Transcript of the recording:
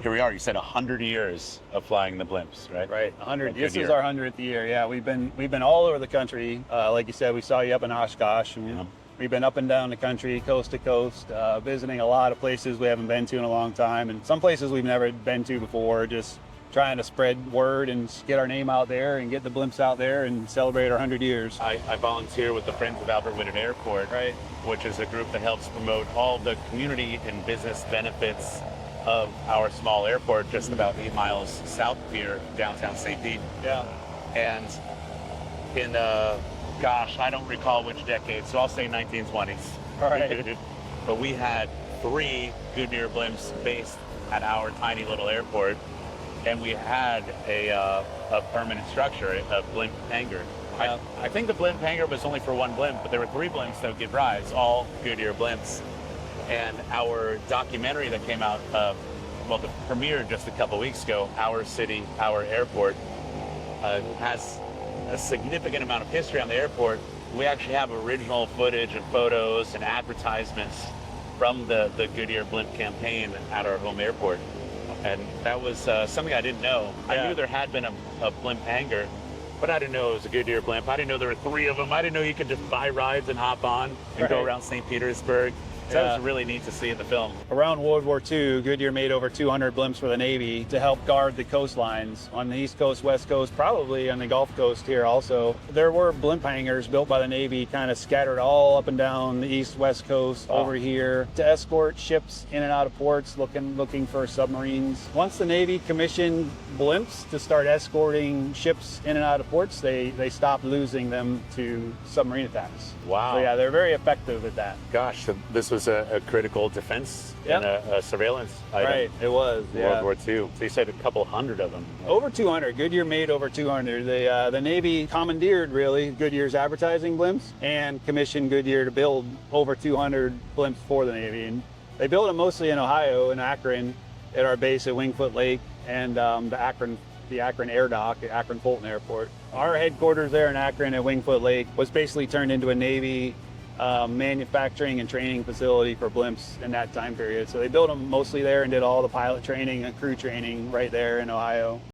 Here we are. You said 100 years of flying the blimps, right? Right, 100. Good This is year. our 100th year. Yeah, we've been all over the country. Like you said, we saw you up in Oshkosh, and Yeah. we've been up and down the country, coast to coast, visiting a lot of places we haven't been to in a long time, and some places we've never been to before. Just trying to spread word and get our name out there and get the blimps out there and celebrate our 100 years. I volunteer with the Friends of Albert Whitted Airport, Right. which is a group that helps promote all the community and business benefits of our small airport, just about 8 miles south of here, downtown St. Pete. Yeah. And in, gosh, I don't recall which decade, so I'll say 1920s. All right. But we had 3 Goodyear blimps based at our tiny little airport, and we had a permanent structure, a blimp hangar. I think the blimp hangar was only for 1 blimp, but there were 3 blimps that would give rise, all Goodyear blimps. And our documentary that came out, well, the premiere just a couple weeks ago, Our City, Our Airport, has a significant amount of history on the airport. We actually have original footage and photos and advertisements from the Goodyear blimp campaign at our home airport. And that was something I didn't know. Yeah. I knew there had been a blimp hangar, but I didn't know it was a Goodyear blimp. I didn't know there were 3 of them. I didn't know you could just buy rides and hop on and go Right. around St. Petersburg. So that Yeah. was really neat to see in the film. Around World War II, Goodyear made over 200 blimps for the Navy to help guard the coastlines on the East Coast, West Coast, probably on the Gulf Coast here also. There were blimp hangars built by the Navy kind of scattered all up and down the East, West Coast over here to escort ships in and out of ports looking for submarines. Once the Navy commissioned blimps to start escorting ships in and out of ports, they stopped losing them to submarine attacks. Wow. So yeah, they're very effective at that. Gosh, so this was a critical defense Yep. and a surveillance item. Right, it was. World War II. So you said a couple hundred of them. Over 200. Goodyear made over 200. The Navy commandeered, really, Goodyear's advertising blimps and commissioned Goodyear to build over 200 blimps for the Navy. And they built them mostly in Ohio, in Akron, at our base at Wingfoot Lake, and the Akron Air Dock at Akron Fulton Airport. Our headquarters there in Akron at Wingfoot Lake was basically turned into a Navy manufacturing and training facility for blimps in that time period. So they built them mostly there and did all the pilot training and crew training right there in Ohio.